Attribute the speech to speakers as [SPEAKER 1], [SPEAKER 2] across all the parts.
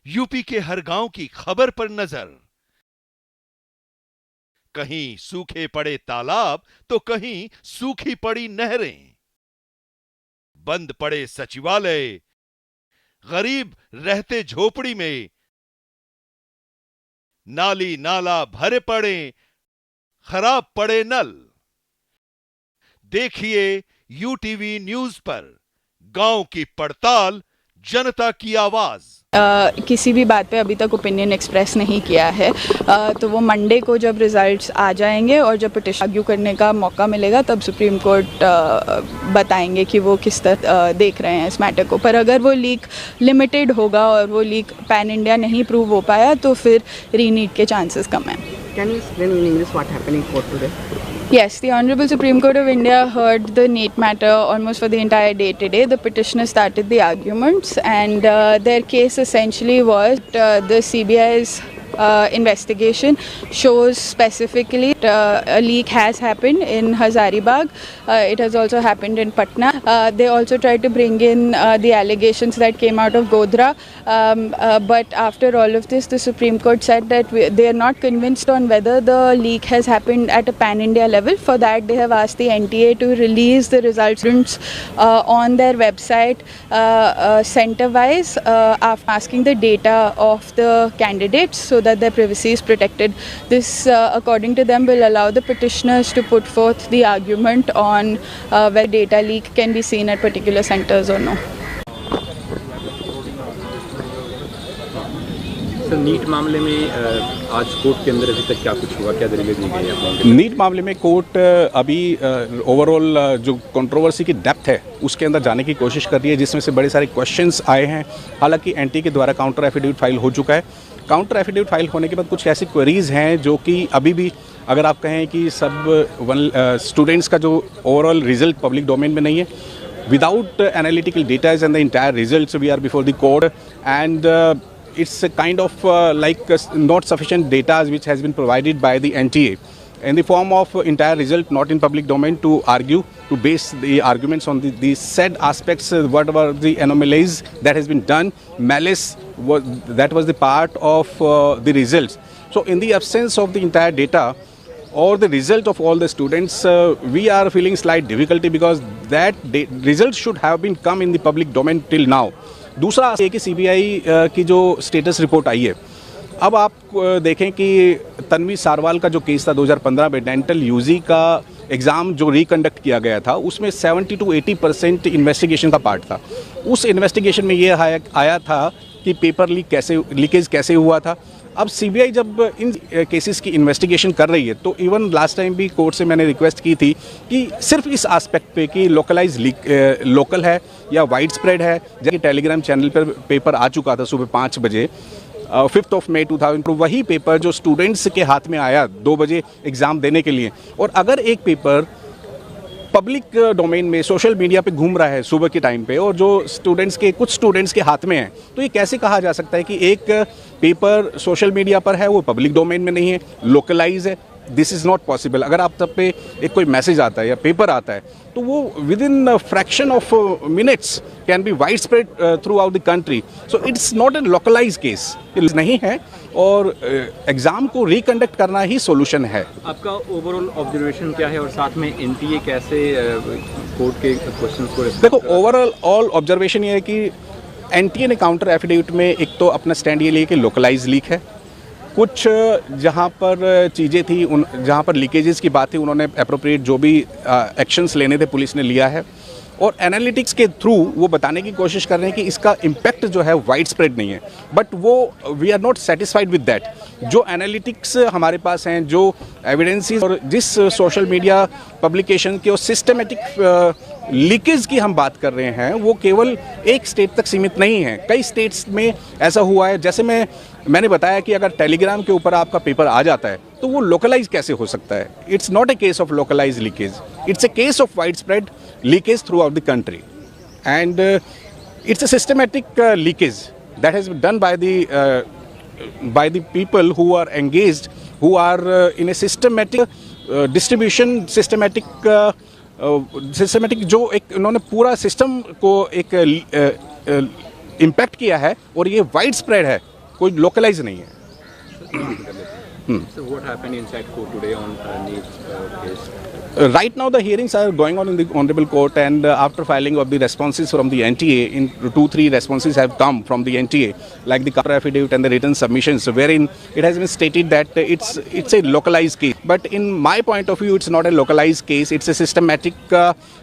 [SPEAKER 1] UP के हर गांव की खबर पर नजर। कहीं सूखे पड़े तालाब तो कहीं सूखी पड़ी नहरें, बंद पड़े सचिवालय, गरीब रहते झोपड़ी में, नाली नाला भरे पड़े, खराब पड़े नल। देखिए यूटीवी न्यूज पर गांव की पड़ताल, जनता की आवाज।
[SPEAKER 2] किसी भी बात पे अभी तक ओपिनियन एक्सप्रेस नहीं किया है, तो वो मंडे को जब रिजल्ट्स आ जाएंगे और जब पिटिशन आर्ग्यू करने का मौका मिलेगा तब सुप्रीम कोर्ट बताएंगे कि वो किस तरह देख रहे हैं इस मैटर को। पर अगर वो लीक लिमिटेड होगा और वो लीक पैन इंडिया नहीं प्रूव हो पाया तो फिर रीनीट के चांसेस कम हैं।
[SPEAKER 3] Can you explain in English what happened in court today?
[SPEAKER 2] Yes, the Honorable Supreme Court of India heard the NEET matter almost for the entire day today. The petitioner started the arguments and their case essentially was the CBI's investigation shows specifically a leak has happened in Hazaribagh. It has also happened in Patna. They also tried to bring in the allegations that came out of Godhra. But after all of this, the Supreme Court said that they are not convinced on whether the leak has happened at a pan-India level. For that, they have asked the NTA to release the results on their website center-wise after asking the data of the candidates so that their privacy is protected. This, according to them, will allow the petitioners to put forth the argument on whether data leak can be seen at particular centers or no.
[SPEAKER 4] Sir, NEET मामले में आज court के अंदर अभी तक क्या कुछ हुआ, क्या दलीलें दी गई हैं?
[SPEAKER 5] नीट मामले में कोर्ट अभी ओवरऑल जो कंट्रोवर्सी की डेप्थ है उसके अंदर जाने की कोशिश कर रही है, जिसमें से बड़े सारे क्वेश्चंस आए हैं। हालांकि एनटी के द्वारा काउंटर एफिडेविट फाइल हो चुका है। काउंटर एफिडेविट फाइल होने के बाद कुछ ऐसी क्वेरीज हैं जो कि अभी भी अगर आप कहें कि सब स्टूडेंट्स का जो ओवरऑल रिजल्ट पब्लिक डोमेन में नहीं है, without analytical datas and the entire results we are before the court and it's a kind of not sufficient data which has been provided by the NTA in the form of entire result not in public domain to argue, to base the arguments on the said aspects, whatever the anomalies that has been done, malice that was the part of the results. So in the absence of the entire data or the result of all the students, we are feeling slight difficulty because that results should have been come in the public domain till now. दूसरा ये कि CBI की जो status report आई है, अब आप देखें कि तन्वी सारवाल का जो केस था 2015 में, डेंटल यूजी का एग्ज़ाम जो रिकंडक्ट किया गया था उसमें 70 to 80% इन्वेस्टिगेशन का पार्ट था। उस इन्वेस्टिगेशन में ये आया था कि पेपर लीकेज कैसे हुआ था। अब सीबीआई जब इन केसेस की इन्वेस्टिगेशन कर रही है तो इवन लास्ट टाइम भी कोर्ट से मैंने रिक्वेस्ट की थी कि सिर्फ इस एस्पेक्ट पे कि लोकल है या वाइड स्प्रेड है, जैसे टेलीग्राम चैनल पर पेपर आ चुका था सुबह 5 बजे 5 मई 2000, वही पेपर जो स्टूडेंट्स के हाथ में आया 2 बजे एग्ज़ाम देने के लिए, और अगर एक पेपर पब्लिक डोमेन में सोशल मीडिया पे घूम रहा है सुबह के टाइम पे और जो कुछ स्टूडेंट्स के हाथ में है, तो ये कैसे कहा जा सकता है कि एक पेपर सोशल मीडिया पर है वो पब्लिक डोमेन में नहीं है, लोकलाइज है? This is not possible. अगर आप तब पे एक कोई मैसेज आता है या पेपर आता है तो वो with in fraction of minutes can be wide spread through out the country. So it's not a localise case, नहीं है, और एग्ज़ाम को रिकंडक्ट करना ही सोल्यूशन है।
[SPEAKER 4] आपका ओवरऑल ऑब्जर्वेशन क्या है और साथ में एनटीए कैसे कोर्ट के क्वेश्चंस को?
[SPEAKER 5] देखो, ओवरऑल ऑब्जर्वेशन ये है कि एनटीए ने काउंटर एफिडेविट में एक तो अपना स्टैंड ये लिया कि लोकलाइज लीक है। कुछ जहाँ पर चीज़ें थी जहाँ पर लीकेजेस की बात थी उन्होंने एप्रोप्रिएट जो भी एक्शंस लेने थे पुलिस ने लिया है, और एनालिटिक्स के थ्रू वो बताने की कोशिश कर रहे हैं कि इसका इम्पैक्ट जो है वाइड स्प्रेड नहीं है। बट वो we are not satisfied with that. जो एनालिटिक्स हमारे पास हैं, जो एविडेंसेस और जिस सोशल मीडिया पब्लिकेशन की और सिस्टमेटिक लीकेज की हम बात कर रहे हैं, वो केवल एक स्टेट तक सीमित नहीं है, कई स्टेट्स में ऐसा हुआ है। जैसे मैंने बताया कि अगर टेलीग्राम के ऊपर आपका पेपर आ जाता है तो वो लोकलाइज कैसे हो सकता है? It's not a case of localise leakage, it's a case of wide spread leakage throughout the country, and it's a systematic leakage that has been done by the people who are engaged, who are in a systematic distribution, systematic जो एक उन्होंने पूरा system को एक impact किया है, और ये वाइड स्प्रेड है कोई लोकलाइज नहीं है।
[SPEAKER 4] So what happened inside court today on NEET case?
[SPEAKER 5] Right now, the hearings are going on in the Honorable Court, and after filing of the responses from the NTA, in 2-3 responses have come from the NTA, like the counter affidavit and the written submissions, wherein it has been stated that it's a localized case. But in my point of view, it's not a localized case. It's a systematic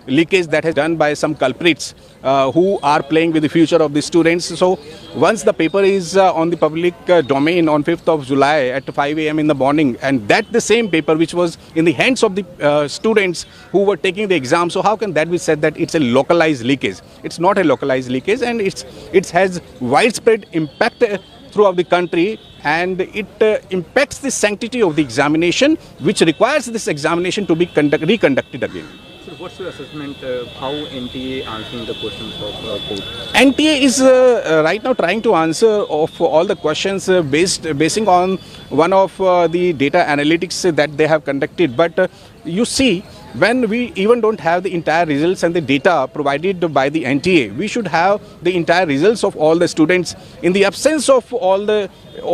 [SPEAKER 5] leakage that has done by some culprits who are playing with the future of the students. So once the paper is on the public domain on 5th of July at 5 a.m. in the morning, and that the same paper which was in the hands of the students who were taking the exam, so how can that be said that it's a localized leakage? It's not a localized leakage, and it has widespread impact throughout the country, and it impacts the sanctity of the examination, which requires this examination to be reconducted again.
[SPEAKER 4] So what's your assessment how NTA answering the questions of court?
[SPEAKER 5] NTA is right now trying to answer of all the questions basing on one of the data analytics that they have conducted. But you see, when we even don't have the entire results and the data provided by the NTA, we should have the entire results of all the students. In the absence of all the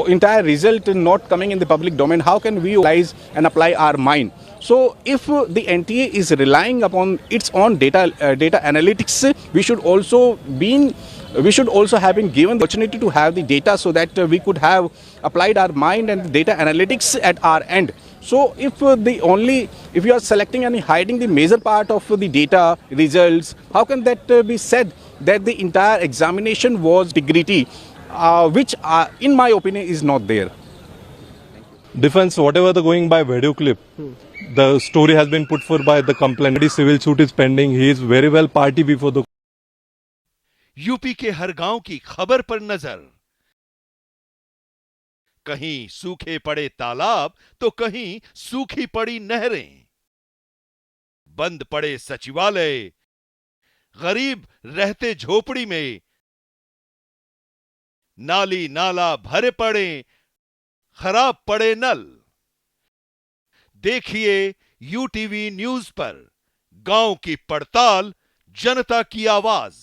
[SPEAKER 5] entire result not coming in the public domain, how can we analyze and apply our mind? So if the NTA is relying upon its own data analytics, we should also have been given the opportunity to have the data, so that we could have applied our mind and the data analytics at our end. So if you are selecting and hiding the major part of the data results, how can that be said that the entire examination was integrity, which in my opinion is not there.
[SPEAKER 6] Defense, whatever the going by video clip, the story has been put forth by the complainant. His civil suit is pending. He is very well party before the.
[SPEAKER 1] UP के हर गांव की खबर पर नजर। कहीं सूखे पड़े तालाब तो कहीं सूखी पड़ी नहरें, बंद पड़े सचिवालय, गरीब रहते झोपड़ी में, नाली नाला भरे पड़े, खराब पड़े नल। देखिए यूटीवी न्यूज पर गांव की पड़ताल, जनता की आवाज।